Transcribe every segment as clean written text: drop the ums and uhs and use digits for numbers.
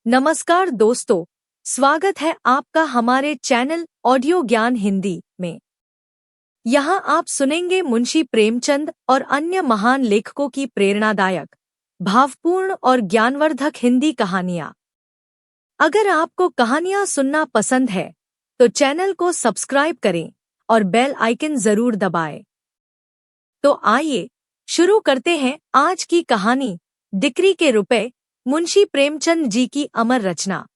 नमस्कार दोस्तों, स्वागत है आपका हमारे चैनल ऑडियो ज्ञान हिंदी में। यहाँ आप सुनेंगे मुंशी प्रेमचंद और अन्य महान लेखकों की प्रेरणादायक, भावपूर्ण और ज्ञानवर्धक हिंदी कहानियाँ। अगर आपको कहानियाँ सुनना पसंद है तो चैनल को सब्सक्राइब करें और बेल आइकन जरूर दबाएं। तो आइए शुरू करते हैं आज की कहानी, डिक्री के रुपए, मुंशी प्रेमचंद जी की अमर रचना।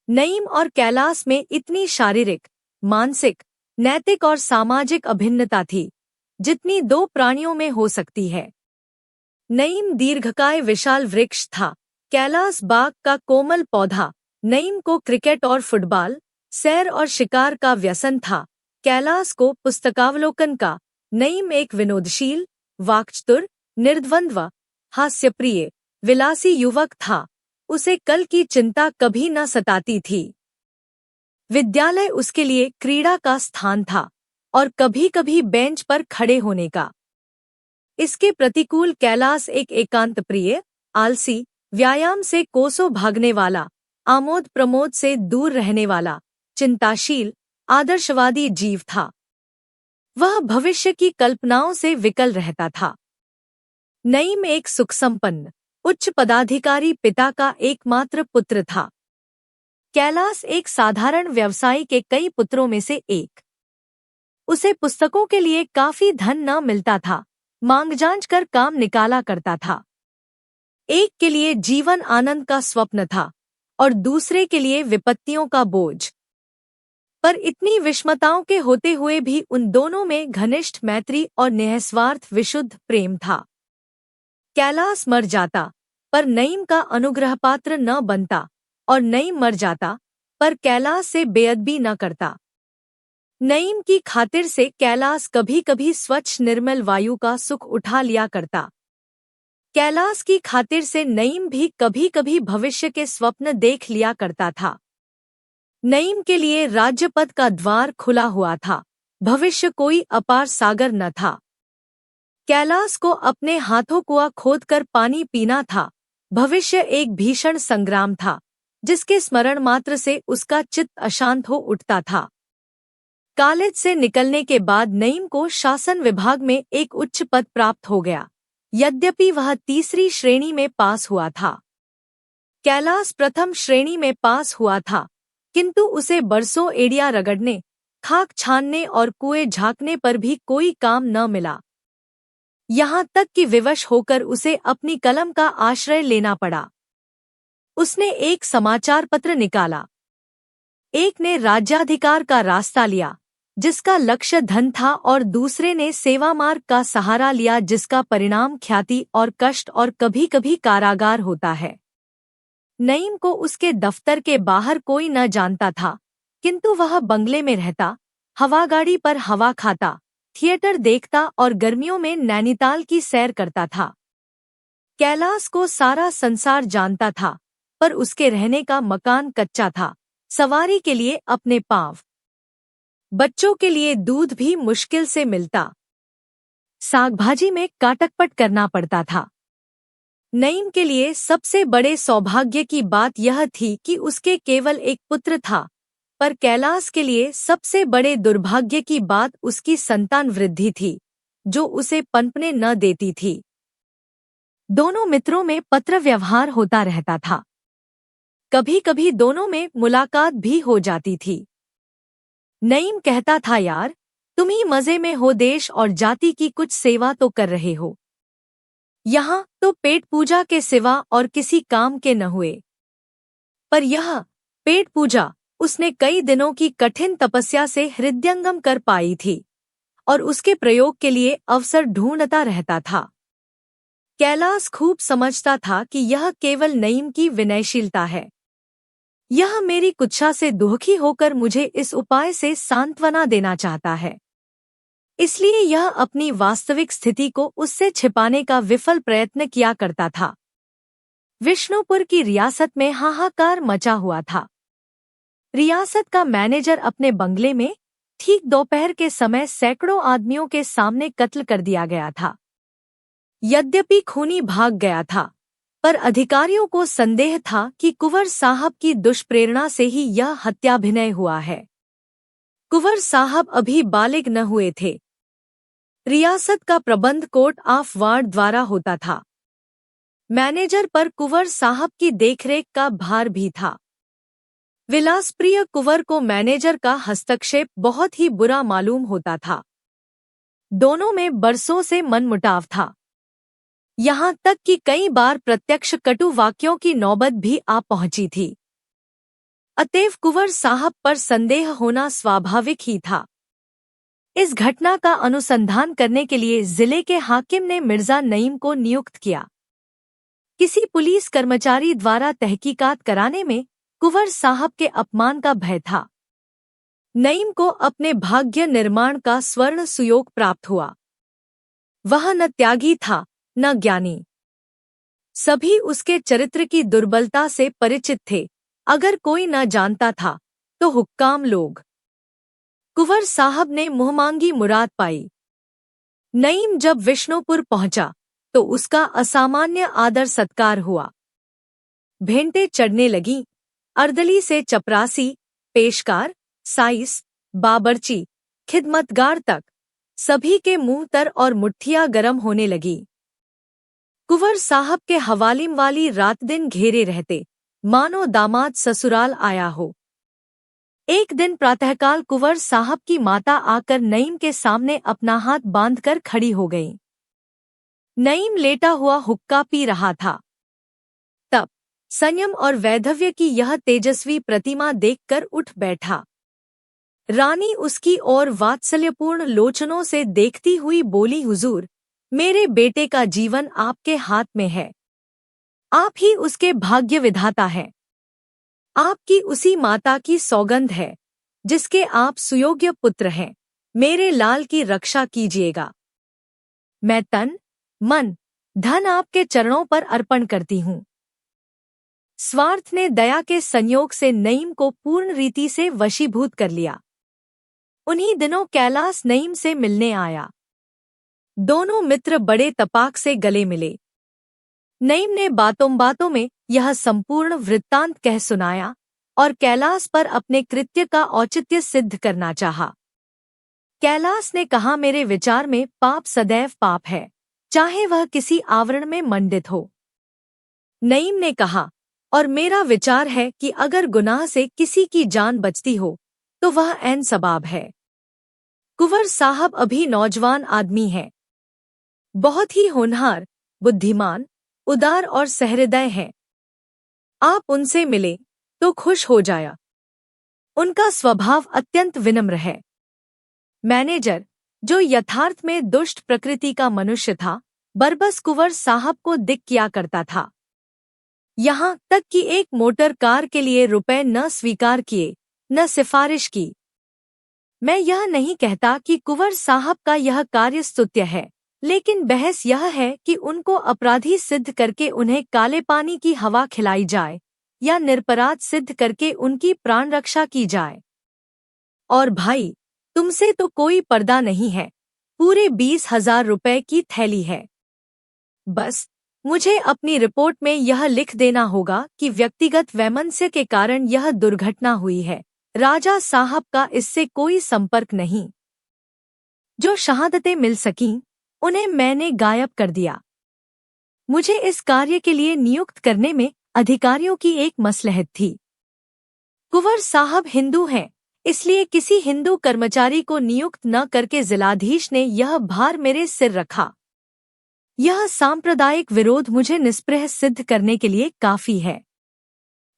नईम और कैलाश में इतनी शारीरिक, मानसिक, नैतिक और सामाजिक अभिन्नता थी जितनी दो प्राणियों में हो सकती है। नईम दीर्घकाय विशाल वृक्ष था, कैलाश बाग का कोमल पौधा। नईम को क्रिकेट और फुटबॉल, सैर और शिकार का व्यसन था, कैलाश को पुस्तकावलोकन का। नईम एक विनोदशील, वाक्चतुर, निर्द्वंद्व, हास्यप्रिय, विलासी युवक था। उसे कल की चिंता कभी न सताती थी। विद्यालय उसके लिए क्रीड़ा का स्थान था और कभी-कभी बेंच पर खड़े होने का। इसके प्रतिकूल कैलाश एक एकांत प्रिय, आलसी, व्यायाम से कोसों भागने वाला, आमोद प्रमोद से दूर रहने वाला, चिंताशील, आदर्शवादी जीव था। वह भविष्य की कल्पनाओं से विकल रहता था। नईम एक सुखसंपन्न, उच्च पदाधिकारी पिता का एकमात्र पुत्र था। कैलाश एक साधारण व्यवसायी के कई पुत्रों में से एक। उसे पुस्तकों के लिए काफी धन न मिलता था, मांग जांच कर काम निकाला करता था। एक के लिए जीवन आनंद का स्वप्न था और दूसरे के लिए विपत्तियों का बोझ। पर इतनी विषमताओं के होते हुए भी उन दोनों में घनिष्ठ मैत्री और निःस्वार्थ विशुद्ध प्रेम था। कैलाश मर जाता पर नईम का अनुग्रह पात्र न बनता और नईम मर जाता पर कैलाश से बेअदबी न करता। नईम की खातिर से कैलाश कभी-कभी स्वच्छ निर्मल वायु का सुख उठा लिया करता। कैलाश की खातिर से नईम भी कभी-कभी भविष्य के स्वप्न देख लिया करता था। नईम के लिए राज्यपद का द्वार खुला हुआ था, भविष्य कोई अपार सागर न था। कैलाश को अपने हाथों कुआं खोदकर पानी पीना था, भविष्य एक भीषण संग्राम था जिसके स्मरण मात्र से उसका चित्त अशांत हो उठता था। कॉलेज से निकलने के बाद नईम को शासन विभाग में एक उच्च पद प्राप्त हो गया, यद्यपि वह तीसरी श्रेणी में पास हुआ था। कैलाश प्रथम श्रेणी में पास हुआ था, किंतु उसे बरसों एड़ियां रगड़ने, खाक छानने और कुएं झाँकने पर भी कोई काम न मिला। यहाँ तक कि विवश होकर उसे अपनी कलम का आश्रय लेना पड़ा। उसने एक समाचार पत्र निकाला। एक ने राज्याधिकार का रास्ता लिया जिसका लक्ष्य धन था और दूसरे ने सेवा मार्ग का सहारा लिया जिसका परिणाम ख्याति और कष्ट और कभी-कभी कारागार होता है। नईम को उसके दफ्तर के बाहर कोई न जानता था, किंतु वह बंगले में रहता, हवागाड़ी पर हवा खाता, थिएटर देखता और गर्मियों में नैनीताल की सैर करता था। कैलाश को सारा संसार जानता था, पर उसके रहने का मकान कच्चा था, सवारी के लिए अपने पाँव, बच्चों के लिए दूध भी मुश्किल से मिलता, साग भाजी में काटकपट करना पड़ता था। नईम के लिए सबसे बड़े सौभाग्य की बात यह थी कि उसके केवल एक पुत्र था, पर कैलाश के लिए सबसे बड़े दुर्भाग्य की बात उसकी संतान वृद्धि थी, जो उसे पनपने न देती थी। दोनों मित्रों में पत्र व्यवहार होता रहता था। कभी-कभी दोनों में मुलाकात भी हो जाती थी। नईम कहता था, यार, तुम ही मजे में हो, देश और जाति की कुछ सेवा तो कर रहे हो। यहाँ तो पेट पूजा के सिवा और किसी काम के न हुए। पर यह पेट पूजा उसने कई दिनों की कठिन तपस्या से हृदयंगम कर पाई थी और उसके प्रयोग के लिए अवसर ढूंढता रहता था। कैलाश खूब समझता था कि यह केवल नईम की विनयशीलता है। यह मेरी कुत्सा से दुखी होकर मुझे इस उपाय से सांत्वना देना चाहता है, इसलिए यह अपनी वास्तविक स्थिति को उससे छिपाने का विफल प्रयत्न किया करता था। विष्णुपुर की रियासत में हाहाकार मचा हुआ था। रियासत का मैनेजर अपने बंगले में ठीक दोपहर के समय सैकड़ों आदमियों के सामने कत्ल कर दिया गया था। यद्यपि खूनी भाग गया था, पर अधिकारियों को संदेह था कि कुंवर साहब की दुष्प्रेरणा से ही यह हत्याभिनय हुआ है। कुंवर साहब अभी बालिग न हुए थे। रियासत का प्रबंध कोर्ट ऑफ वार्ड द्वारा होता था। मैनेजर पर कुंवर साहब की देखरेख का भार भी था। विलासप्रिय कुंवर को मैनेजर का हस्तक्षेप बहुत ही बुरा मालूम होता था। दोनों में बरसों से मनमुटाव था। यहाँ तक कि कई बार प्रत्यक्ष कटु वाक्यों की नौबत भी आ पहुंची थी। अतएव कुंवर साहब पर संदेह होना स्वाभाविक ही था। इस घटना का अनुसंधान करने के लिए जिले के हाकिम ने मिर्जा नईम को नियुक्त किया। किसी पुलिस कर्मचारी द्वारा तहकीकात कराने में कुंवर साहब के अपमान का भय था। नईम को अपने भाग्य निर्माण का स्वर्ण सुयोग प्राप्त हुआ। वह न त्यागी था न ज्ञानी। सभी उसके चरित्र की दुर्बलता से परिचित थे। अगर कोई न जानता था तो हुक्काम लोग। कुंवर साहब ने मुहमांगी मुराद पाई। नईम जब विष्णुपुर पहुंचा तो उसका असामान्य आदर सत्कार हुआ। भेंटें चढ़ने लगीं। अर्दली से चपरासी, पेशकार, साइस, बाबरची, खिदमतगार तक सभी के मुंह तर और मुट्ठियां गरम होने लगी। कुंवर साहब के हवालिम वाली रात दिन घेरे रहते, मानो दामाद ससुराल आया हो। एक दिन प्रातःकाल कुंवर साहब की माता आकर नईम के सामने अपना हाथ बांधकर खड़ी हो गई। नईम लेटा हुआ हुक्का पी रहा था। तब संयम और वैधव्य की यह तेजस्वी प्रतिमा देखकर उठ बैठा। रानी उसकी ओर वात्सल्यपूर्ण लोचनों से देखती हुई बोली, हुजूर, मेरे बेटे का जीवन आपके हाथ में है। आप ही उसके भाग्य विधाता हैं। आपकी उसी माता की सौगंध है जिसके आप सुयोग्य पुत्र हैं। मेरे लाल की रक्षा कीजिएगा। मैं तन, मन, धन आपके चरणों पर अर्पण करती हूँ। स्वार्थ ने दया के संयोग से नईम को पूर्ण रीति से वशीभूत कर लिया। उन्हीं दिनों कैलाश नईम से मिलने आया। दोनों मित्र बड़े तपाक से गले मिले। नईम ने बातों में यह संपूर्ण वृत्तांत कह सुनाया और कैलाश पर अपने कृत्य का औचित्य सिद्ध करना चाहा। कैलाश ने कहा, मेरे विचार में पाप सदैव पाप है, चाहे वह किसी आवरण में मंडित हो। नईम ने कहा, और मेरा विचार है कि अगर गुनाह से किसी की जान बचती हो तो वह ऐन सबाब है। कुंवर साहब अभी नौजवान आदमी है, बहुत ही होनहार, बुद्धिमान, उदार और सहृदय हैं। आप उनसे मिले तो खुश हो जाया। उनका स्वभाव अत्यंत विनम्र है। मैनेजर, जो यथार्थ में दुष्ट प्रकृति का मनुष्य था, बरबस कुंवर साहब को दिक किया करता था। यहाँ तक कि एक मोटर कार के लिए रुपए न स्वीकार किए, न सिफारिश की। मैं यह नहीं कहता कि कुंवर साहब का यह कार्य स्तुत्य है, लेकिन बहस यह है कि उनको अपराधी सिद्ध करके उन्हें काले पानी की हवा खिलाई जाए या निरपराध सिद्ध करके उनकी प्राण रक्षा की जाए। और भाई, तुमसे तो कोई पर्दा नहीं है, पूरे 20,000 रुपए की थैली है। बस मुझे अपनी रिपोर्ट में यह लिख देना होगा कि व्यक्तिगत वैमनस्य के कारण यह दुर्घटना हुई है। राजा साहब का इससे कोई संपर्क नहीं। जो शहादतें मिल सकीं, उन्हें मैंने गायब कर दिया। मुझे इस कार्य के लिए नियुक्त करने में अधिकारियों की एक मसलहत थी। कुंवर साहब हिंदू हैं, इसलिए किसी हिंदू कर्मचारी को नियुक्त न करके जिलाधीश ने यह भार मेरे सिर रखा। यह सांप्रदायिक विरोध मुझे निष्प्रह सिद्ध करने के लिए काफी है।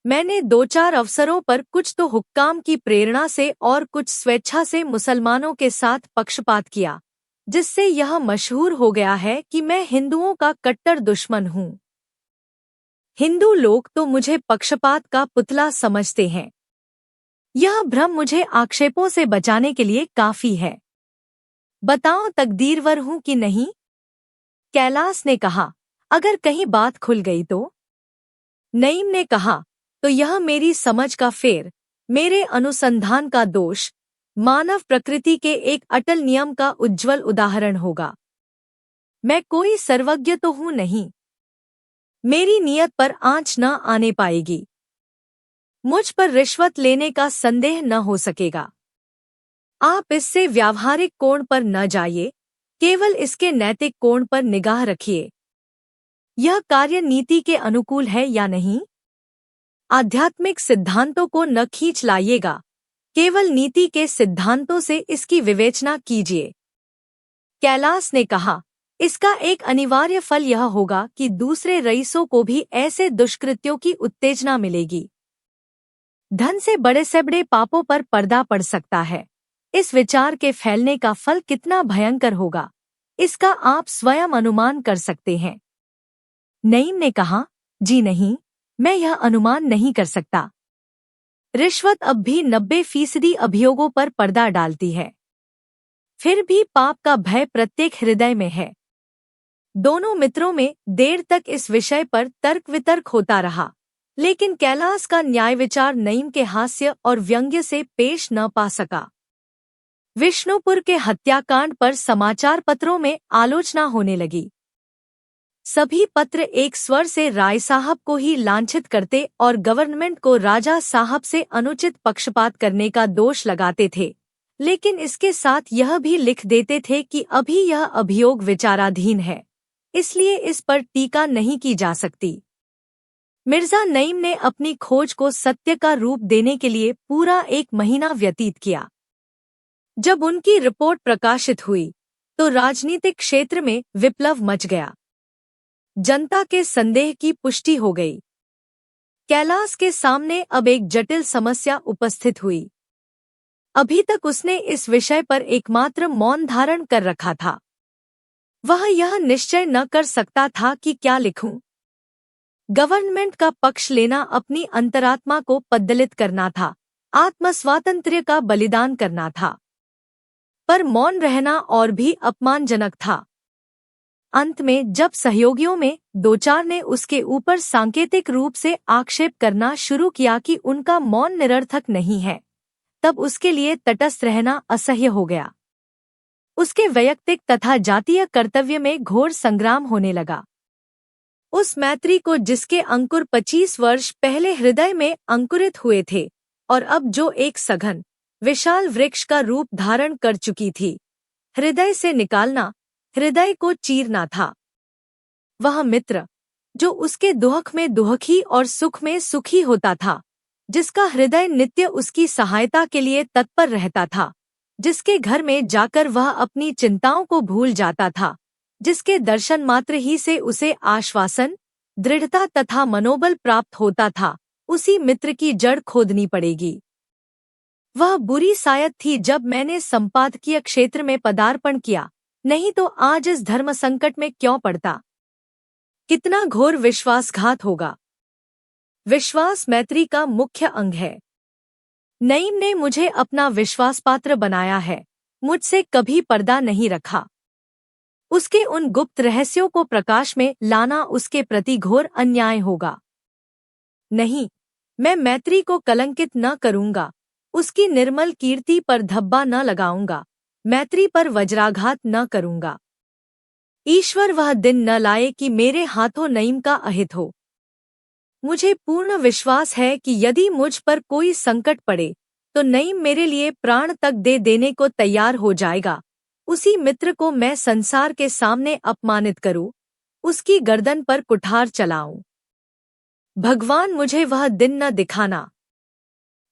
मैंने 2-4 अवसरों पर कुछ तो हुक्काम की प्रेरणा से और कुछ स्वेच्छा से मुसलमानों के साथ पक्षपात किया, जिससे यह मशहूर हो गया है कि मैं हिंदुओं का कट्टर दुश्मन हूँ। हिंदू लोग तो मुझे पक्षपात का पुतला समझते हैं। यह भ्रम मुझे आक्षेपों से बचाने के लिए काफी है। बताओ तकदीरवर हूँ कि नहीं? कैलाश ने कहा, अगर कहीं बात खुल गई तो? नईम ने कहा, तो यह मेरी समझ का फेर, मेरे अनुसंधान का दोष, मानव प्रकृति के एक अटल नियम का उज्ज्वल उदाहरण होगा। मैं कोई सर्वज्ञ तो हूँ नहीं। मेरी नियत पर आंच न आने पाएगी। मुझ पर रिश्वत लेने का संदेह न हो सकेगा। आप इससे व्यावहारिक कोण पर न जाइए, केवल इसके नैतिक कोण पर निगाह रखिए। यह कार्य नीति के अनुकूल है या नहीं? आध्यात्मिक सिद्धांतों को न खींच लाइएगा, केवल नीति के सिद्धांतों से इसकी विवेचना कीजिए। कैलास ने कहा, इसका एक अनिवार्य फल यह होगा कि दूसरे रईसों को भी ऐसे दुष्कृत्यों की उत्तेजना मिलेगी। धन से बड़े से बड़े पापों पर पर्दा पड़ सकता है। इस विचार के फैलने का फल कितना भयंकर होगा, इसका आप स्वयं अनुमान कर सकते हैं। नईम ने कहा, जी नहीं, मैं यह अनुमान नहीं कर सकता। रिश्वत अब भी 90% अभियोगों पर पर्दा डालती है। फिर भी पाप का भय प्रत्येक हृदय में है। दोनों मित्रों में देर तक इस विषय पर तर्क वितर्क होता रहा, लेकिन कैलास का न्याय विचार नईम के हास्य और व्यंग्य से पेश न पा सका। विष्णुपुर के हत्याकांड पर समाचार पत्रों में आलोचना होने लगी। सभी पत्र एक स्वर से राय साहब को ही लांछित करते और गवर्नमेंट को राजा साहब से अनुचित पक्षपात करने का दोष लगाते थे, लेकिन इसके साथ यह भी लिख देते थे कि अभी यह अभियोग विचाराधीन है, इसलिए इस पर टीका नहीं की जा सकती। मिर्जा नईम ने अपनी खोज को सत्य का रूप देने के लिए पूरा 1 महीना व्यतीत किया। जब उनकी रिपोर्ट प्रकाशित हुई तो राजनीतिक क्षेत्र में विप्लव मच गया। जनता के संदेह की पुष्टि हो गई। कैलास के सामने अब एक जटिल समस्या उपस्थित हुई। अभी तक उसने इस विषय पर एकमात्र मौन धारण कर रखा था। वह यह निश्चय न कर सकता था कि क्या लिखूं। गवर्नमेंट का पक्ष लेना अपनी अंतरात्मा को पद्दलित करना था, आत्मस्वातंत्र्य का बलिदान करना था। पर मौन रहना और भी अपमानजनक था। अंत में जब सहयोगियों में 2-4 ने उसके ऊपर सांकेतिक रूप से आक्षेप करना शुरू किया कि उनका मौन निरर्थक नहीं है, तब उसके लिए तटस्थ रहना असह्य हो गया। उसके वैयक्तिक तथा जातीय कर्तव्य में घोर संग्राम होने लगा। उस मैत्री को जिसके अंकुर 25 वर्ष पहले हृदय में अंकुरित हुए थे और अब जो एक सघन विशाल वृक्ष का रूप धारण कर चुकी थी, हृदय से निकालना, हृदय को चीरना था। वह मित्र जो उसके दुख में दुखी और सुख में सुखी होता था, जिसका हृदय नित्य उसकी सहायता के लिए तत्पर रहता था, जिसके घर में जाकर वह अपनी चिंताओं को भूल जाता था, जिसके दर्शन मात्र ही से उसे आश्वासन, दृढ़ता तथा मनोबल प्राप्त होता था, उसी मित्र की जड़ खोदनी पड़ेगी। वह बुरी सायत थी जब मैंने संपादकीय क्षेत्र में पदार्पण किया, नहीं तो आज इस धर्म संकट में क्यों पड़ता। कितना घोर विश्वासघात होगा। विश्वास मैत्री का मुख्य अंग है। नईम ने मुझे अपना विश्वासपात्र बनाया है, मुझसे कभी पर्दा नहीं रखा। उसके उन गुप्त रहस्यों को प्रकाश में लाना उसके प्रति घोर अन्याय होगा। नहीं, मैं मैत्री को कलंकित न करूंगा, उसकी निर्मल कीर्ति पर धब्बा न लगाऊंगा, मैत्री पर वज्राघात न करूंगा। ईश्वर वह दिन न लाए कि मेरे हाथों नईम का अहित हो। मुझे पूर्ण विश्वास है कि यदि मुझ पर कोई संकट पड़े तो नईम मेरे लिए प्राण तक दे देने को तैयार हो जाएगा। उसी मित्र को मैं संसार के सामने अपमानित करूं, उसकी गर्दन पर कुठार चलाऊं। भगवान मुझे वह दिन न दिखाना।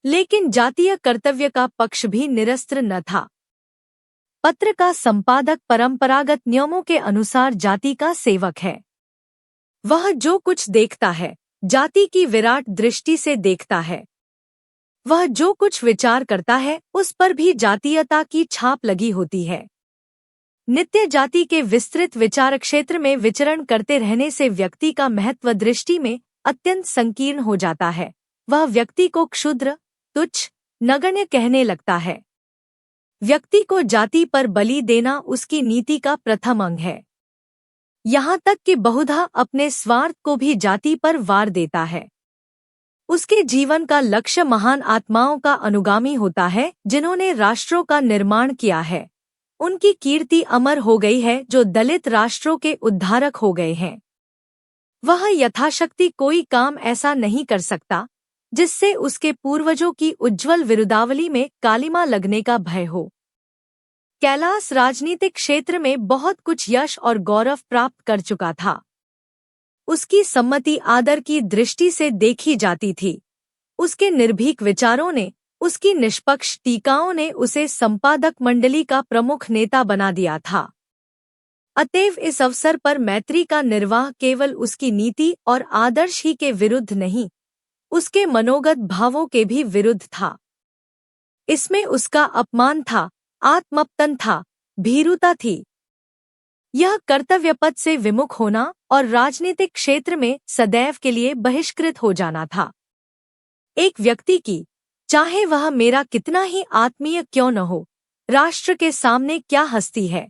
लेकिन जातीय कर्तव्य का पक्ष भी निरस्त्र न था। पत्र का संपादक परंपरागत नियमों के अनुसार जाति का सेवक है। वह जो कुछ देखता है, जाति की विराट दृष्टि से देखता है। वह जो कुछ विचार करता है, उस पर भी जातीयता की छाप लगी होती है। नित्य जाति के विस्तृत विचार क्षेत्र में विचरण करते रहने से व्यक्ति का महत्व दृष्टि में अत्यंत संकीर्ण हो जाता है। वह व्यक्ति को क्षुद्र, तुच्छ, नगण्य कहने लगता है। व्यक्ति को जाति पर बलि देना उसकी नीति का प्रथम अंग है। यहाँ तक कि बहुधा अपने स्वार्थ को भी जाति पर वार देता है। उसके जीवन का लक्ष्य महान आत्माओं का अनुगामी होता है, जिन्होंने राष्ट्रों का निर्माण किया है। उनकी कीर्ति अमर हो गई है, जो दलित राष्ट्रों के उद्धारक हो गए हैं। वह यथाशक्ति कोई काम ऐसा नहीं कर सकता जिससे उसके पूर्वजों की उज्ज्वल विरुदावली में कालिमा लगने का भय हो। कैलास राजनीतिक क्षेत्र में बहुत कुछ यश और गौरव प्राप्त कर चुका था। उसकी सम्मति आदर की दृष्टि से देखी जाती थी। उसके निर्भीक विचारों ने, उसकी निष्पक्ष टीकाओं ने उसे संपादक मंडली का प्रमुख नेता बना दिया था। अतएव इस अवसर पर मैत्री का निर्वाह केवल उसकी नीति और आदर्श ही के विरुद्ध नहीं, उसके मनोगत भावों के भी विरुद्ध था। इसमें उसका अपमान था, आत्मपतन था, भीरुता थी। यह कर्तव्यपथ से विमुख होना और राजनीतिक क्षेत्र में सदैव के लिए बहिष्कृत हो जाना था। एक व्यक्ति की, चाहे वह मेरा कितना ही आत्मीय क्यों न हो, राष्ट्र के सामने क्या हस्ती है।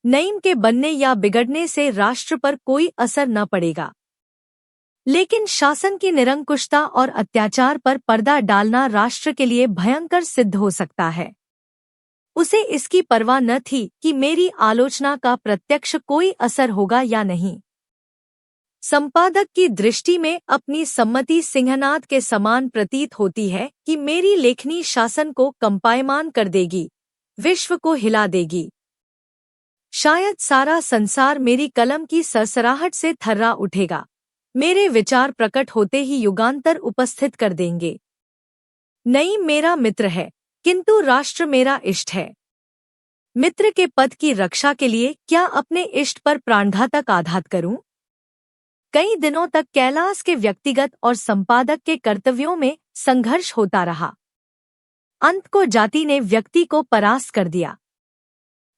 नईम के बनने या बिगड़ने से राष्ट्र पर कोई असर न पड़ेगा, लेकिन शासन की निरंकुशता और अत्याचार पर पर्दा डालना राष्ट्र के लिए भयंकर सिद्ध हो सकता है। उसे इसकी परवाह न थी कि मेरी आलोचना का प्रत्यक्ष कोई असर होगा या नहीं। संपादक की दृष्टि में अपनी सम्मति सिंहनाद के समान प्रतीत होती है कि मेरी लेखनी शासन को कंपायमान कर देगी, विश्व को हिला देगी। शायद सारा संसार मेरी कलम की सरसराहट से थर्रा उठेगा। मेरे विचार प्रकट होते ही युगांतर उपस्थित कर देंगे। नईम मेरा मित्र है, किंतु राष्ट्र मेरा इष्ट है। मित्र के पद की रक्षा के लिए क्या अपने इष्ट पर प्राणघातक आघात करूं? कई दिनों तक कैलास के व्यक्तिगत और संपादक के कर्तव्यों में संघर्ष होता रहा। अंत को जाति ने व्यक्ति को परास्त कर दिया।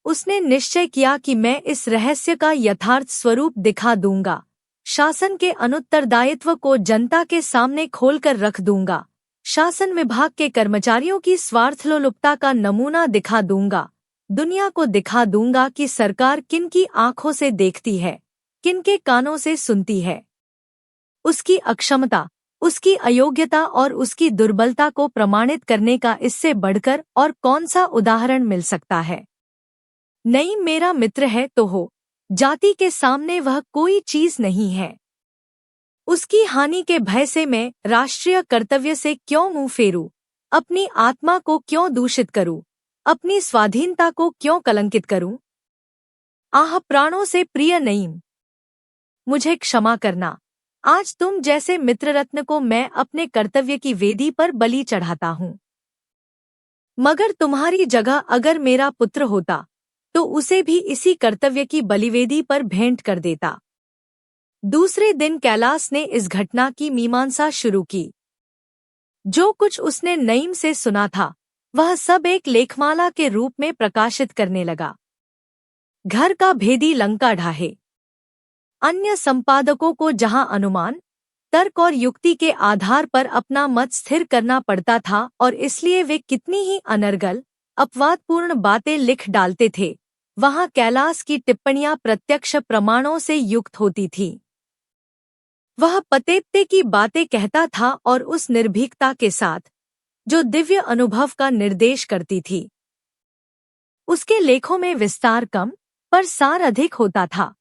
उसने निश्चय किया कि मैं इस रहस्य का यथार्थ स्वरूप दिखा दूंगा, शासन के अनुत्तरदायित्व को जनता के सामने खोलकर रख दूंगा, शासन विभाग के कर्मचारियों की स्वार्थलोलुपता का नमूना दिखा दूंगा, दुनिया को दिखा दूंगा कि सरकार किन की आंखों से देखती है, किन के कानों से सुनती है। उसकी अक्षमता, उसकी अयोग्यता और उसकी दुर्बलता को प्रमाणित करने का इससे बढ़कर और कौन सा उदाहरण मिल सकता है। नईम मेरा मित्र है तो हो, जाति के सामने वह कोई चीज नहीं है। उसकी हानि के भय से मैं राष्ट्रीय कर्तव्य से क्यों मुंह फेरूं, अपनी आत्मा को क्यों दूषित करूं, अपनी स्वाधीनता को क्यों कलंकित करूं। आह प्राणों से प्रिय नईम, मुझे क्षमा करना। आज तुम जैसे मित्ररत्न को मैं अपने कर्तव्य की वेदी पर बलि चढ़ाता हूं। मगर तुम्हारी जगह अगर मेरा पुत्र होता तो उसे भी इसी कर्तव्य की बलिवेदी पर भेंट कर देता। दूसरे दिन कैलास ने इस घटना की मीमांसा शुरू की। जो कुछ उसने नईम से सुना था वह सब एक लेखमाला के रूप में प्रकाशित करने लगा। घर का भेदी लंका ढाहे। अन्य संपादकों को जहां अनुमान, तर्क और युक्ति के आधार पर अपना मत स्थिर करना पड़ता था और इसलिए वे कितनी ही अनर्गल, अपवादपूर्ण बातें लिख डालते थे, वहां कैलास की टिप्पणियां प्रत्यक्ष प्रमाणों से युक्त होती थीं। वह पतेप्ते की बातें कहता था और उस निर्भीकता के साथ जो दिव्य अनुभव का निर्देश करती थी। उसके लेखों में विस्तार कम पर सार अधिक होता था।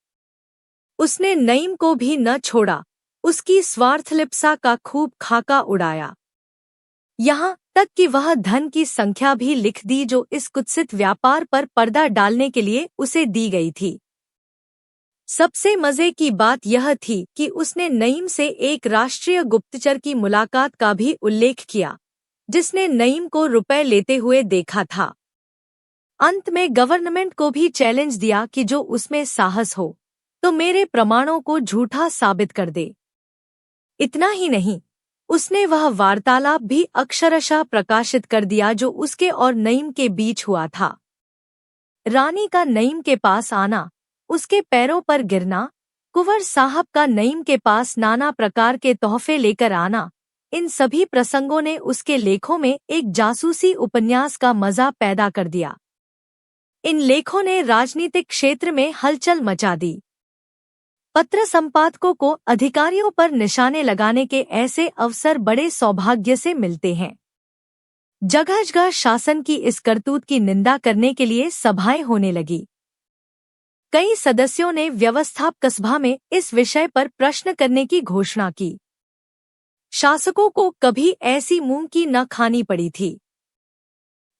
उसने नईम को भी न छोड़ा, उसकी स्वार्थलिप्सा का खूब खाका उड़ाया। यहाँ तक कि वह धन की संख्या भी लिख दी जो इस कुत्सित व्यापार पर पर्दा डालने के लिए उसे दी गई थी। सबसे मजे की बात यह थी कि उसने नईम से एक राष्ट्रीय गुप्तचर की मुलाकात का भी उल्लेख किया, जिसने नईम को रुपए लेते हुए देखा था। अंत में गवर्नमेंट को भी चैलेंज दिया कि जो उसमें साहस हो तो मेरे प्रमाणों को झूठा साबित कर दे। इतना ही नहीं, उसने वह वार्तालाप भी अक्षरशः प्रकाशित कर दिया जो उसके और नईम के बीच हुआ था। रानी का नईम के पास आना, उसके पैरों पर गिरना, कुंवर साहब का नईम के पास नाना प्रकार के तोहफे लेकर आना, इन सभी प्रसंगों ने उसके लेखों में एक जासूसी उपन्यास का मजा पैदा कर दिया। इन लेखों ने राजनीतिक क्षेत्र में हलचल मचा दी। पत्र संपादकों को अधिकारियों पर निशाने लगाने के ऐसे अवसर बड़े सौभाग्य से मिलते हैं। जगह जगह शासन की इस करतूत की निंदा करने के लिए सभाएं होने लगी। कई सदस्यों ने व्यवस्थापक सभा में इस विषय पर प्रश्न करने की घोषणा की। शासकों को कभी ऐसी मुंह की न खानी पड़ी थी।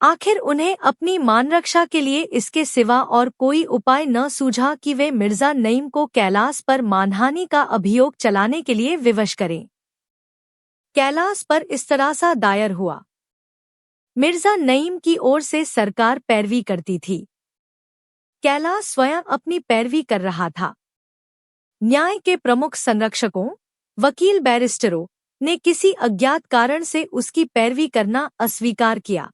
आखिर उन्हें अपनी मानरक्षा के लिए इसके सिवा और कोई उपाय न सूझा कि वे मिर्जा नईम को कैलाश पर मानहानि का अभियोग चलाने के लिए विवश करें। कैलाश पर इस्तरासा दायर हुआ। मिर्जा नईम की ओर से सरकार पैरवी करती थी। कैलाश स्वयं अपनी पैरवी कर रहा था। न्याय के प्रमुख संरक्षकों, वकील बैरिस्टरों ने किसी अज्ञात कारण से उसकी पैरवी करना अस्वीकार किया।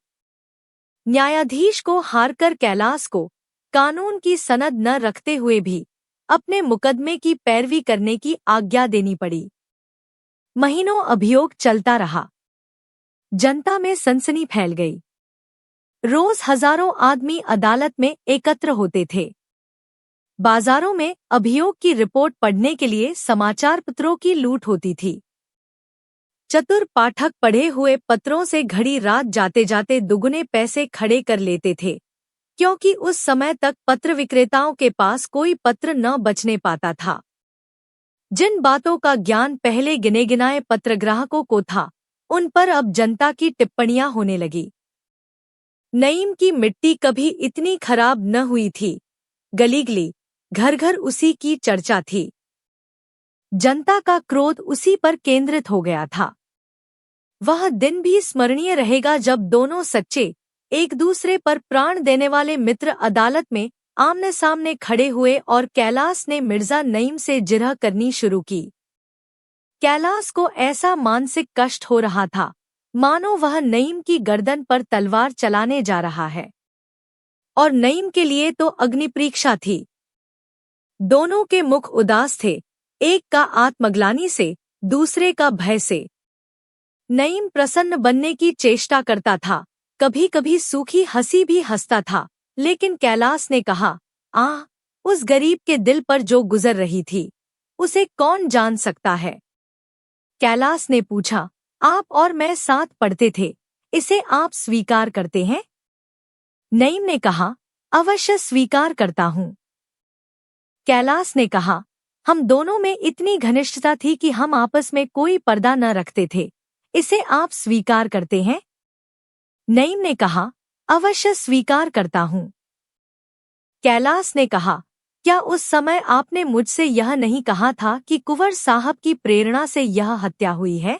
न्यायाधीश को हारकर कैलाश को कानून की सनद न रखते हुए भी अपने मुकदमे की पैरवी करने की आज्ञा देनी पड़ी। महीनों अभियोग चलता रहा। जनता में सनसनी फैल गई। रोज हजारों आदमी अदालत में एकत्र होते थे। बाजारों में अभियोग की रिपोर्ट पढ़ने के लिए समाचार पत्रों की लूट होती थी। चतुर पाठक पढ़े हुए पत्रों से घड़ी रात जाते जाते दुगुने पैसे खड़े कर लेते थे, क्योंकि उस समय तक पत्र विक्रेताओं के पास कोई पत्र न बचने पाता था। जिन बातों का ज्ञान पहले गिने गिनाए पत्रग्राहकों को था, उन पर अब जनता की टिप्पणियां होने लगी। नईम की मिट्टी कभी इतनी खराब न हुई थी। गली गली, घर घर उसी की चर्चा थी। जनता का क्रोध उसी पर केंद्रित हो गया था। वह दिन भी स्मरणीय रहेगा जब दोनों सच्चे, एक दूसरे पर प्राण देने वाले मित्र अदालत में आमने सामने खड़े हुए और कैलाश ने मिर्जा नईम से जिरह करनी शुरू की। कैलाश को ऐसा मानसिक कष्ट हो रहा था मानो वह नईम की गर्दन पर तलवार चलाने जा रहा है। और नईम के लिए तो अग्निपरीक्षा थी। दोनों के मुख उदास थे, एक का आत्मग्लानि से, दूसरे का भय से। नईम प्रसन्न बनने की चेष्टा करता था, कभी कभी सूखी हंसी भी हंसता था, लेकिन कैलाश ने कहा, उस गरीब के दिल पर जो गुजर रही थी, उसे कौन जान सकता है। कैलाश ने पूछा, आप और मैं साथ पढ़ते थे, इसे आप स्वीकार करते हैं? नईम ने कहा, अवश्य स्वीकार करता हूँ। कैलाश ने कहा, हम दोनों में इतनी घनिष्ठता थी कि हम आपस में कोई पर्दा न रखते थे, इसे आप स्वीकार करते हैं? नईम ने कहा, अवश्य स्वीकार करता हूँ। कैलाश ने कहा, क्या उस समय आपने मुझसे यह नहीं कहा था कि कुंवर साहब की प्रेरणा से यह हत्या हुई है?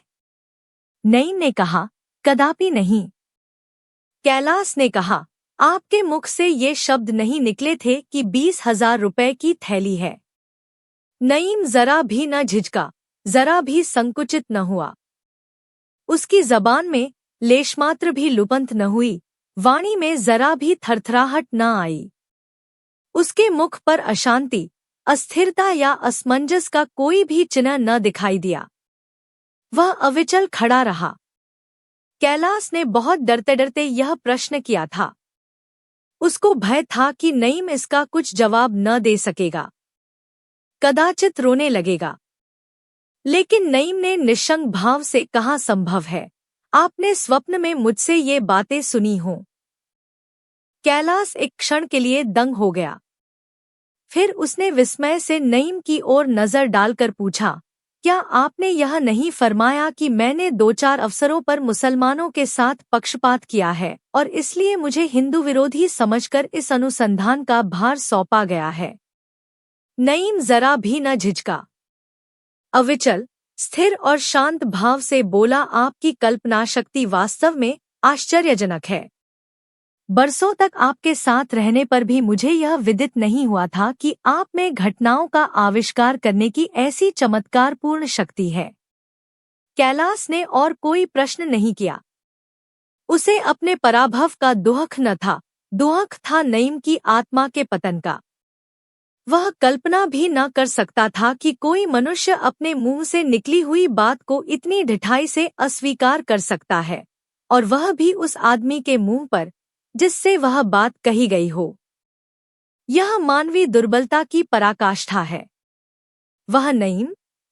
नईम ने कहा, कदापि नहीं। कैलाश ने कहा, आपके मुख से ये शब्द नहीं निकले थे कि 20,000 रुपए की थैली है। नईम जरा भी न झिझका, जरा भी संकुचित न हुआ। उसकी जबान में लेशमात्र भी लुपंत न हुई, वाणी में जरा भी थरथराहट न आई। उसके मुख पर अशांति, अस्थिरता या असमंजस का कोई भी चिन्ह न दिखाई दिया। वह अविचल खड़ा रहा। कैलाश ने बहुत डरते डरते यह प्रश्न किया था। उसको भय था कि नईम इसका कुछ जवाब न दे सकेगा, कदाचित रोने लगेगा। लेकिन नईम ने निश्शंक भाव से कहा, संभव है, आपने स्वप्न में मुझसे ये बातें सुनी हों। कैलाश एक क्षण के लिए दंग हो गया। फिर उसने विस्मय से नईम की ओर नजर डालकर पूछा, क्या आपने यह नहीं फरमाया कि मैंने 2-4 अवसरों पर मुसलमानों के साथ पक्षपात किया है और इसलिए मुझे हिंदू विरोधी समझकर इस अनुसंधान का भार सौंपा गया है? नईम जरा भी न झिझका। अविचल, स्थिर और शांत भाव से बोला, आपकी कल्पना शक्ति वास्तव में आश्चर्यजनक है। बरसों तक आपके साथ रहने पर भी मुझे यह विदित नहीं हुआ था कि आप में घटनाओं का आविष्कार करने की ऐसी चमत्कारपूर्ण शक्ति है। कैलाश ने और कोई प्रश्न नहीं किया। उसे अपने पराभव का दुहक न था, दुहक था नईम की आत्मा के पतन का। वह कल्पना भी न कर सकता था कि कोई मनुष्य अपने मुंह से निकली हुई बात को इतनी ढिठाई से अस्वीकार कर सकता है, और वह भी उस आदमी के मुंह पर जिससे वह बात कही गई हो। यह मानवीय दुर्बलता की पराकाष्ठा है। वह नईम,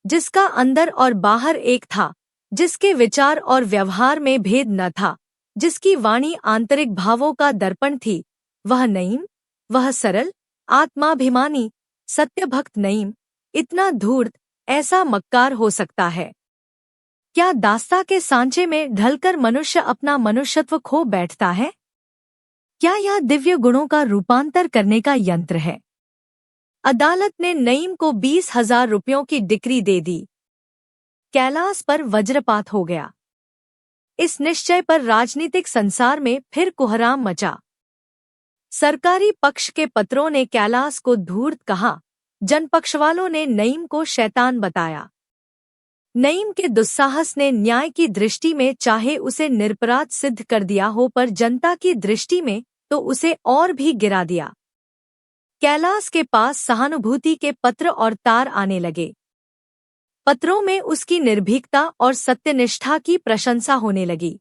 जिसका अंदर और बाहर एक था, जिसके विचार और व्यवहार में भेद न था, जिसकी वाणी आंतरिक भावों का दर्पण थी, वह नईम, वह सरल, आत्माभिमानी सत्यभक्त नईम इतना धूर्त, ऐसा मक्कार हो सकता है? क्या दास्ता के सांचे में ढलकर मनुष्य अपना मनुष्यत्व खो बैठता है? क्या यह दिव्य गुणों का रूपांतर करने का यंत्र है? अदालत ने नईम को 20,000 रुपयों की डिक्री दे दी। कैलाश पर वज्रपात हो गया। इस निश्चय पर राजनीतिक संसार में फिर कोहराम मचा। सरकारी पक्ष के पत्रों ने कैलाश को धूर्त कहा, जनपक्ष वालों ने नईम को शैतान बताया। नईम के दुस्साहस ने न्याय की दृष्टि में चाहे उसे निरपराध सिद्ध कर दिया हो, पर जनता की दृष्टि में तो उसे और भी गिरा दिया। कैलाश के पास सहानुभूति के पत्र और तार आने लगे। पत्रों में उसकी निर्भीकता और सत्यनिष्ठा की प्रशंसा होने लगी।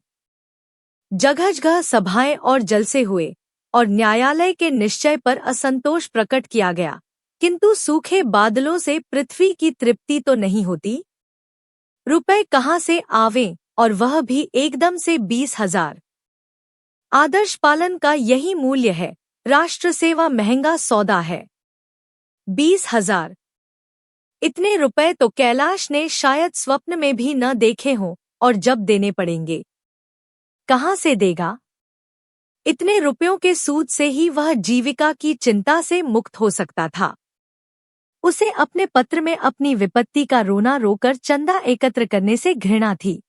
जगह-जगह सभाएं और जलसे हुए और न्यायालय के निश्चय पर असंतोष प्रकट किया गया, किंतु सूखे बादलों से पृथ्वी की तृप्ति तो नहीं होती। रुपए कहाँ से आवें, और वह भी एकदम से 20,000। आदर्श पालन का यही मूल्य है। राष्ट्र सेवा महंगा सौदा है। 20,000 इतने रुपए तो कैलाश ने शायद स्वप्न में भी न देखे हों, और जब देने पड़ेंगे, कहाँ से देगा? इतने रुपयों के सूद से ही वह जीविका की चिंता से मुक्त हो सकता था। उसे अपने पत्र में अपनी विपत्ति का रोना रोकर चंदा एकत्र करने से घृणा थी।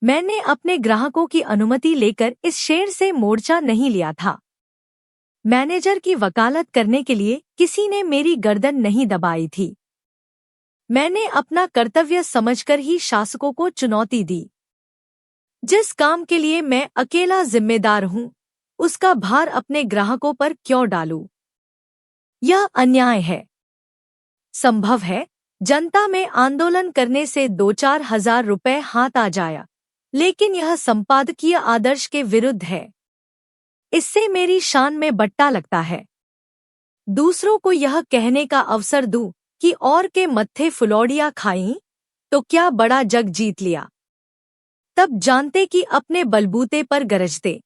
मैंने अपने ग्राहकों की अनुमति लेकर इस शेर से मोर्चा नहीं लिया था। मैनेजर की वकालत करने के लिए किसी ने मेरी गर्दन नहीं दबाई थी। मैंने अपना कर्तव्य समझकर ही शासकों को चुनौती दी। जिस काम के लिए मैं अकेला जिम्मेदार हूँ, उसका भार अपने ग्राहकों पर क्यों डालूं? यह अन्याय है। संभव है जनता में आंदोलन करने से 2-4 हजार रुपए हाथ आ जाया, लेकिन यह संपादकीय आदर्श के विरुद्ध है। इससे मेरी शान में बट्टा लगता है। दूसरों को यह कहने का अवसर दूं कि और के मत्थे फुलौड़ियां खाईं तो क्या बड़ा जग जीत लिया। तब जानते कि अपने बलबूते पर गरजते।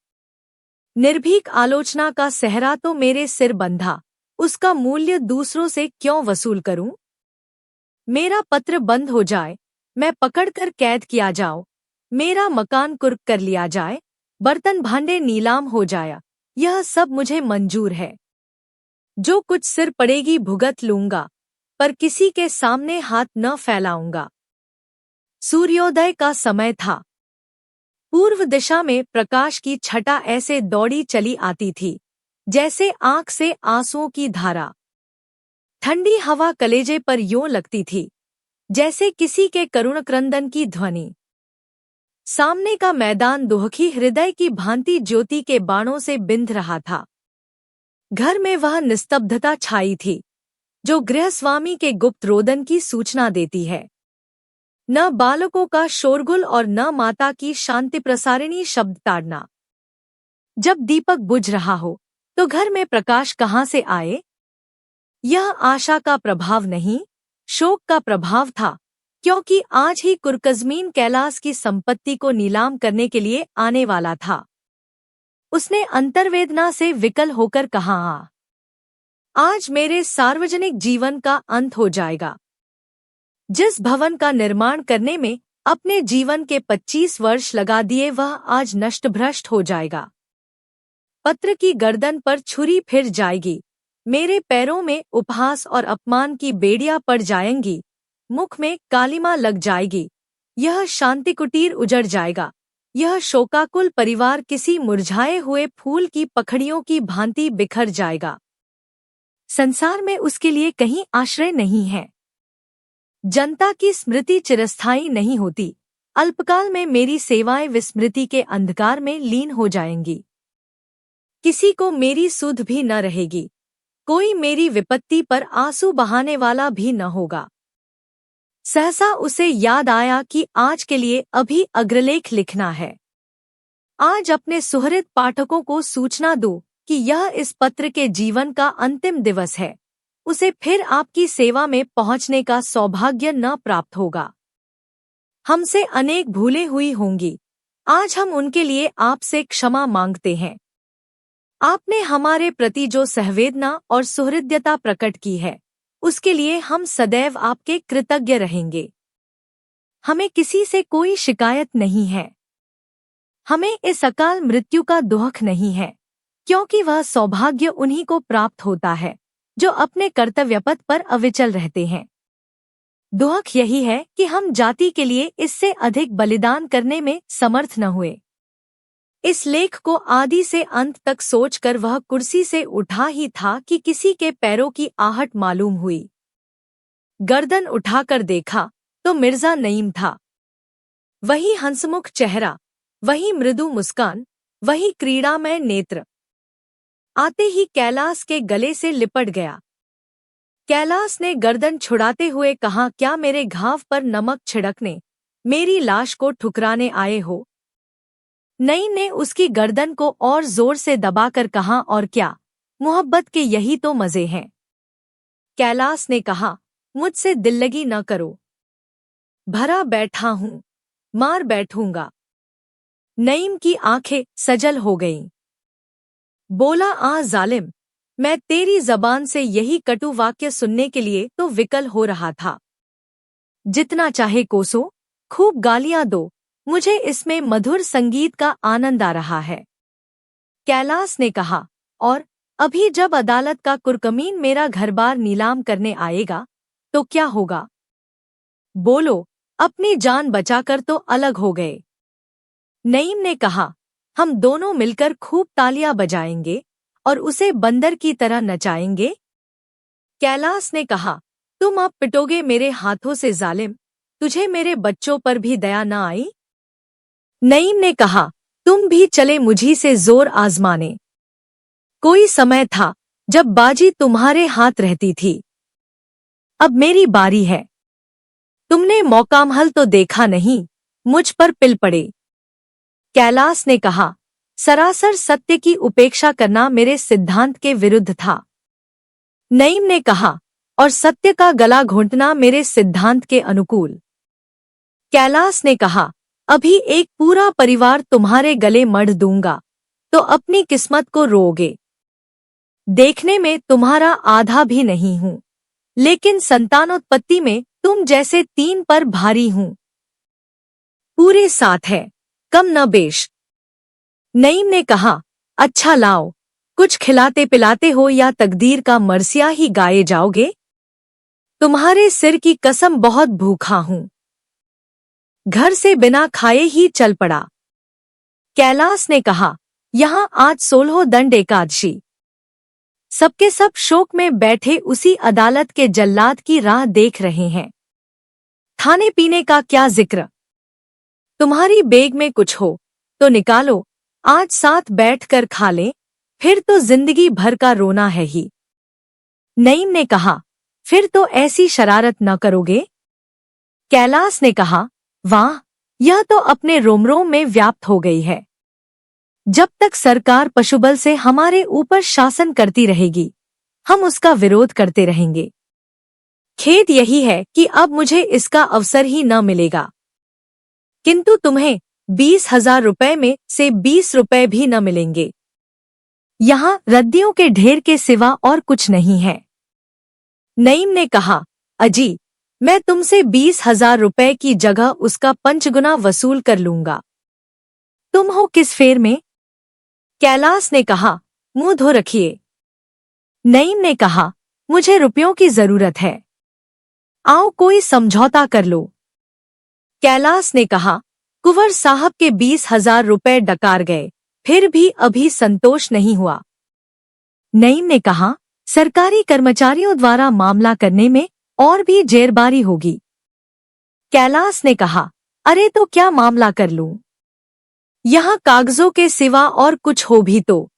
निर्भीक आलोचना का सहरा तो मेरे सिर बंधा, उसका मूल्य दूसरों से क्यों वसूल करूं? मेरा पत्र बंद हो जाए, मैं पकड़कर कैद किया जाऊं, मेरा मकान कुर्क कर लिया जाए, बर्तन भांडे नीलाम हो जाया, यह सब मुझे मंजूर है। जो कुछ सिर पड़ेगी भुगत लूंगा, पर किसी के सामने हाथ न फैलाऊंगा। सूर्योदय का समय था। पूर्व दिशा में प्रकाश की छटा ऐसे दौड़ी चली आती थी जैसे आंख से आंसुओं की धारा। ठंडी हवा कलेजे पर यूं लगती थी जैसे किसी के करुण क्रंदन की ध्वनि। सामने का मैदान दुखी हृदय की भांति ज्योति के बाणों से बिंध रहा था। घर में वह निस्तब्धता छाई थी जो गृहस्वामी के गुप्त रोदन की सूचना देती है। न बालकों का शोरगुल और न माता की शांति प्रसारिणी शब्द ताड़ना। जब दीपक बुझ रहा हो तो घर में प्रकाश कहाँ से आए? यह आशा का प्रभाव नहीं, शोक का प्रभाव था, क्योंकि आज ही कुरकज़मीन कैलाश की संपत्ति को नीलाम करने के लिए आने वाला था। उसने अंतर्वेदना से विकल होकर कहा, आज मेरे सार्वजनिक जीवन का अंत हो जाएगा। जिस भवन का निर्माण करने में अपने जीवन के 25 वर्ष लगा दिए, वह आज नष्ट-भ्रष्ट हो जाएगा। पत्र की गर्दन पर छुरी फिर जाएगी, मेरे पैरों में उपहास और अपमान की बेड़ियां पड़ जाएंगी, मुख में कालिमा लग जाएगी, यह शांति कुटीर उजड़ जाएगा, यह शोकाकुल परिवार किसी मुरझाए हुए फूल की पखड़ियों की भांति बिखर जाएगा। संसार में उसके लिए कहीं आश्रय नहीं है। जनता की स्मृति चिरस्थायी नहीं होती, अल्पकाल में मेरी सेवाएं विस्मृति के अंधकार में लीन हो जाएंगी। किसी को मेरी सुध भी न रहेगी, कोई मेरी विपत्ति पर आंसू बहाने वाला भी न होगा। सहसा उसे याद आया कि आज के लिए अभी अग्रलेख लिखना है। आज अपने सुहृद पाठकों को सूचना दो कि यह इस पत्र के जीवन का अंतिम दिवस है। उसे फिर आपकी सेवा में पहुंचने का सौभाग्य न प्राप्त होगा। हमसे अनेक भूलें हुई होंगी, आज हम उनके लिए आपसे क्षमा मांगते हैं। आपने हमारे प्रति जो संवेदना और सुहृदयता प्रकट की है, उसके लिए हम सदैव आपके कृतज्ञ रहेंगे। हमें किसी से कोई शिकायत नहीं है। हमें इस अकाल मृत्यु का दुख नहीं है, क्योंकि वह सौभाग्य उन्हीं को प्राप्त होता है जो अपने कर्तव्य पथ पर अविचल रहते हैं। दुख यही है कि हम जाति के लिए इससे अधिक बलिदान करने में समर्थ न हुए। इस लेख को आदि से अंत तक सोचकर वह कुर्सी से उठा ही था कि किसी के पैरों की आहट मालूम हुई। गर्दन उठाकर देखा तो मिर्जा नईम था। वही हंसमुख चेहरा, वही मृदु मुस्कान, वही क्रीड़ामय नेत्र। आते ही कैलाश के गले से लिपट गया। कैलाश ने गर्दन छुड़ाते हुए कहा, क्या मेरे घाव पर नमक छिड़कने, मेरी लाश को ठुकराने आए हो? नईम ने उसकी गर्दन को और जोर से दबाकर कहा, और क्या, मोहब्बत के यही तो मजे हैं। कैलाश ने कहा, मुझसे दिल्लगी न करो। भरा बैठा हूं, मार बैठूंगा। नईम की आंखें सजल हो गईं। बोला, आ जालिम, मैं तेरी जबान से यही कटु वाक्य सुनने के लिए तो विकल हो रहा था। जितना चाहे कोसो, खूब गालियां दो, मुझे इसमें मधुर संगीत का आनंद आ रहा है। कैलाश ने कहा, और अभी जब अदालत का कुरकमीन मेरा घरबार नीलाम करने आएगा तो क्या होगा? बोलो, अपनी जान बचाकर तो अलग हो गए। नईम ने कहा, हम दोनों मिलकर खूब तालियां बजाएंगे और उसे बंदर की तरह नचाएंगे। कैलाश ने कहा, तुम अब पिटोगे मेरे हाथों से जालिम, तुझे मेरे बच्चों पर भी दया न आई? नईम ने कहा, तुम भी चले मुझी से जोर आजमाने। कोई समय था जब बाजी तुम्हारे हाथ रहती थी, अब मेरी बारी है। तुमने मौकामहल तो देखा नहीं, मुझ पर पिल पड़े। कैलाश ने कहा, सरासर सत्य की उपेक्षा करना मेरे सिद्धांत के विरुद्ध था। नईम ने कहा, और सत्य का गला घोंटना मेरे सिद्धांत के अनुकूल। कैलाश ने कहा, अभी एक पूरा परिवार तुम्हारे गले मढ़ दूंगा तो अपनी किस्मत को रोओगे। देखने में तुम्हारा आधा भी नहीं हूं, लेकिन संतानोत्पत्ति में तुम जैसे 3 पर भारी हूं। पूरे 7 है, कम न बेश। नईम ने कहा, अच्छा लाओ, कुछ खिलाते पिलाते हो या तकदीर का मरसिया ही गाए जाओगे? तुम्हारे सिर की कसम बहुत भूखा हूं। घर से बिना खाए ही चल पड़ा। कैलाश ने कहा, यहां आज 16 दंड एकादशी। सबके सब शोक में बैठे उसी अदालत के जल्लाद की राह देख रहे हैं। खाने पीने का क्या जिक्र? तुम्हारी बेग में कुछ हो तो निकालो, आज साथ बैठकर खा लें, फिर तो जिंदगी भर का रोना है ही। नईम ने कहा, फिर तो ऐसी शरारत न करोगे? कैलाश ने कहा, वाह, यह तो अपने रोम रोम में व्याप्त हो गई है। जब तक सरकार पशुबल से हमारे ऊपर शासन करती रहेगी, हम उसका विरोध करते रहेंगे। खेद यही है कि अब मुझे इसका अवसर ही न मिलेगा। किंतु तुम्हें 20,000 रुपए में से 20 रुपए भी न मिलेंगे। यहाँ रद्दियों के ढेर के सिवा और कुछ नहीं है। नईम ने कहा, अजी, मैं तुमसे 20,000 रुपए की जगह उसका 5 गुना वसूल कर लूंगा। तुम हो किस फेर में? कैलाश ने कहा, मुंह धो रखिए। नईम ने कहा, मुझे रुपयों की जरूरत है, आओ कोई समझौता कर लो। कैलाश ने कहा, कुंवर साहब के 20,000 रुपए डकार गए, फिर भी अभी संतोष नहीं हुआ। नईम ने कहा, सरकारी कर्मचारियों द्वारा मामला करने में और भी जेरबारी होगी। कैलाश ने कहा, अरे तो क्या मामला कर लूं? यहाँ कागजों के सिवा और कुछ हो भी तो?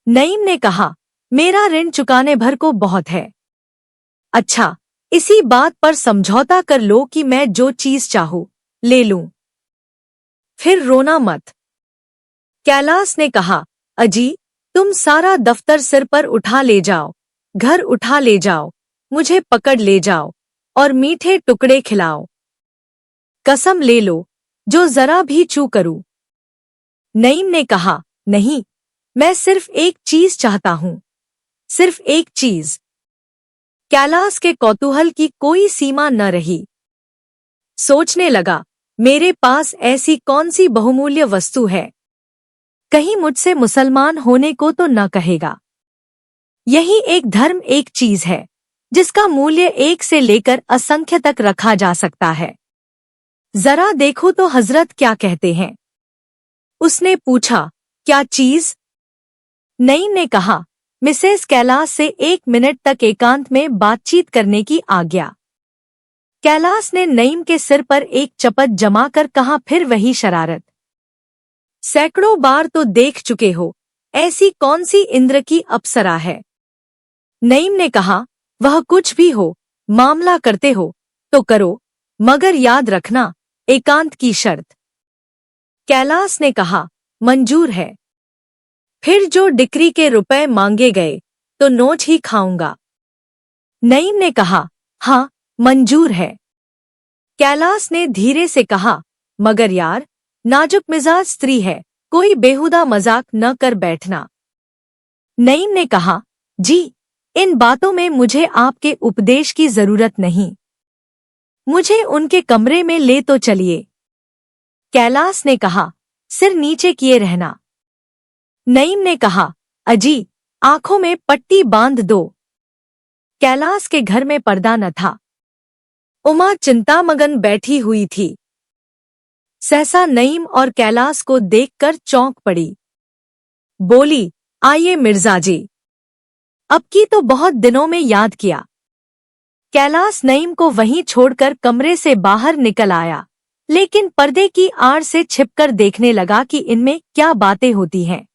नईम ने कहा, मेरा ऋण चुकाने भर को बहुत है। अच्छा, इसी बात पर समझौता कर लो कि मैं जो चीज चाहूं ले लूं, फिर रोना मत। कैलाश ने कहा, अजी, तुम सारा दफ्तर सिर पर उठा ले जाओ, घर उठा ले जाओ, मुझे पकड़ ले जाओ और मीठे टुकड़े खिलाओ। कसम ले लो, जो जरा भी चू करूं। नईम ने कहा, नहीं, मैं सिर्फ एक चीज चाहता हूँ, सिर्फ एक चीज। कैलाश के कौतूहल की कोई सीमा न रही। सोचने लगा, मेरे पास ऐसी कौन सी बहुमूल्य वस्तु है, कहीं मुझसे मुसलमान होने को तो न कहेगा। यही एक धर्म, एक चीज है जिसका मूल्य एक से लेकर असंख्य तक रखा जा सकता है। जरा देखो तो हजरत क्या कहते हैं। उसने पूछा, क्या चीज? नईम ने कहा, मिसेस कैलाश से 1 मिनट तक एकांत में बातचीत करने की आज्ञा। कैलाश ने नईम के सिर पर एक चपत जमाकर कहा, फिर वही शरारत? सैकड़ों बार तो देख चुके हो, ऐसी कौन सी इंद्र की अप्सरा है? नईम ने कहा, वह कुछ भी हो, मामला करते हो तो करो, मगर याद रखना, एकांत की शर्त। कैलाश ने कहा, मंजूर है। फिर जो डिक्री के रुपए मांगे गए तो नोच ही खाऊंगा। नईम ने कहा, हाँ मंजूर है। कैलाश ने धीरे से कहा, मगर यार, नाजुक मिजाज स्त्री है, कोई बेहुदा मजाक न कर बैठना। नईम ने कहा, जी, इन बातों में मुझे आपके उपदेश की जरूरत नहीं, मुझे उनके कमरे में ले तो चलिए। कैलाश ने कहा, सिर नीचे किए रहना। नईम ने कहा, अजी, आंखों में पट्टी बांध दो। कैलाश के घर में पर्दा न था। उमा चिंतामगन बैठी हुई थी। सहसा नईम और कैलाश को देखकर चौंक पड़ी। बोली, आइए मिर्जाजी, अब की तो बहुत दिनों में याद किया। कैलाश नईम को वहीं छोड़कर कमरे से बाहर निकल आया, लेकिन पर्दे की आड़ से छिपकर देखने लगा कि इनमें क्या बातें होती हैं।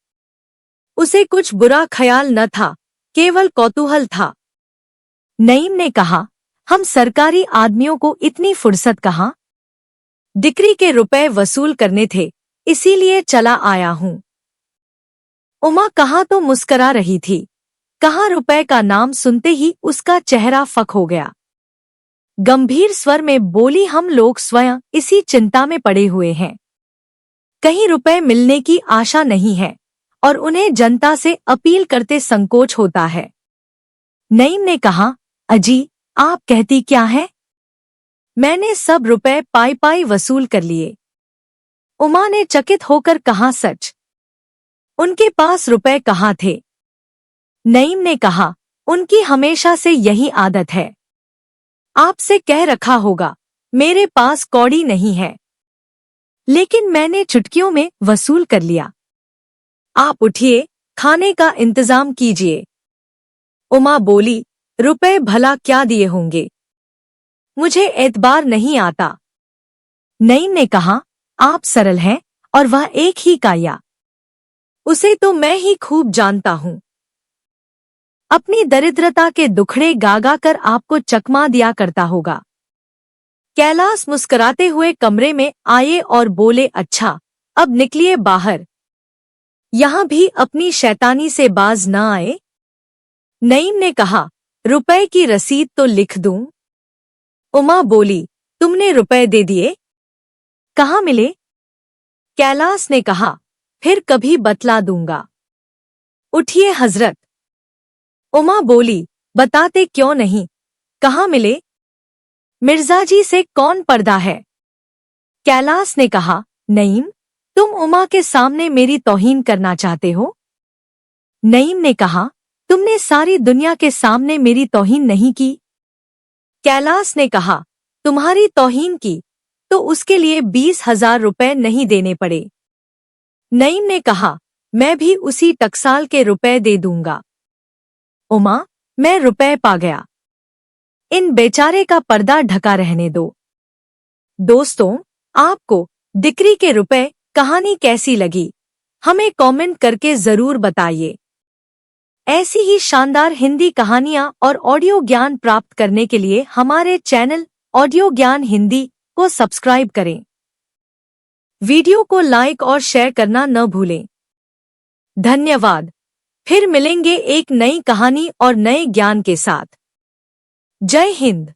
उसे कुछ बुरा ख्याल न था, केवल कौतूहल था। नईम ने कहा, हम सरकारी आदमियों को इतनी फुर्सत कहाँ? डिक्री के रुपए वसूल करने थे, इसीलिए चला आया हूँ। उमा कहाँ तो मुस्करा रही थी, कहाँ रुपए का नाम सुनते ही उसका चेहरा फक हो गया। गंभीर स्वर में बोली, हम लोग स्वयं इसी चिंता में पड़े हुए हैं। कहीं रुपए मिलने की आशा नहीं है और उन्हें जनता से अपील करते संकोच होता है। नईम ने कहा, अजी, आप कहती क्या है? मैंने सब रुपए पाई पाई वसूल कर लिए। उमा ने चकित होकर कहा, सच? उनके पास रुपए कहाँ थे? नईम ने कहा, उनकी हमेशा से यही आदत है। आपसे कह रखा होगा, मेरे पास कौड़ी नहीं है, लेकिन मैंने चुटकियों में वसूल कर लिया। आप उठिए, खाने का इंतजाम कीजिए। उमा बोली, रुपए भला क्या दिए होंगे, मुझे एतबार नहीं आता। नईम ने कहा, आप सरल हैं और वह एक ही काया, उसे तो मैं ही खूब जानता हूँ। अपनी दरिद्रता के दुखड़े गागा कर आपको चकमा दिया करता होगा। कैलाश मुस्कुराते हुए कमरे में आए और बोले, अच्छा, अब निकलिए बाहर, यहाँ भी अपनी शैतानी से बाज न आए। नईम ने कहा, रुपए की रसीद तो लिख दूं? उमा बोली, तुमने रुपए दे दिए? कहाँ मिले? कैलाश ने कहा, फिर कभी बतला दूंगा। उठिए हजरत। उमा बोली, बताते क्यों नहीं, कहाँ मिले? मिर्जाजी से कौन पर्दा है? कैलाश ने कहा, नईम, तुम उमा के सामने मेरी तौहीन करना चाहते हो? नईम ने कहा, तुमने सारी दुनिया के सामने मेरी तौहीन नहीं की। कैलाश ने कहा, तुम्हारी तौहीन की तो उसके लिए 20,000 रुपए नहीं देने पड़े। नईम ने कहा, मैं भी उसी टकसाल के रुपए दे दूंगा। उमा, मैं रुपए पा गया, इन बेचारे का पर्दा ढका रहने दो। दोस्तों, आपको डिक्री के रुपए कहानी कैसी लगी, हमें कमेंट करके जरूर बताइए। ऐसी ही शानदार हिंदी कहानियां और ऑडियो ज्ञान प्राप्त करने के लिए हमारे चैनल ऑडियो ज्ञान हिंदी को सब्सक्राइब करें। वीडियो को लाइक और शेयर करना न भूलें। धन्यवाद। फिर मिलेंगे एक नई कहानी और नए ज्ञान के साथ। जय हिंद।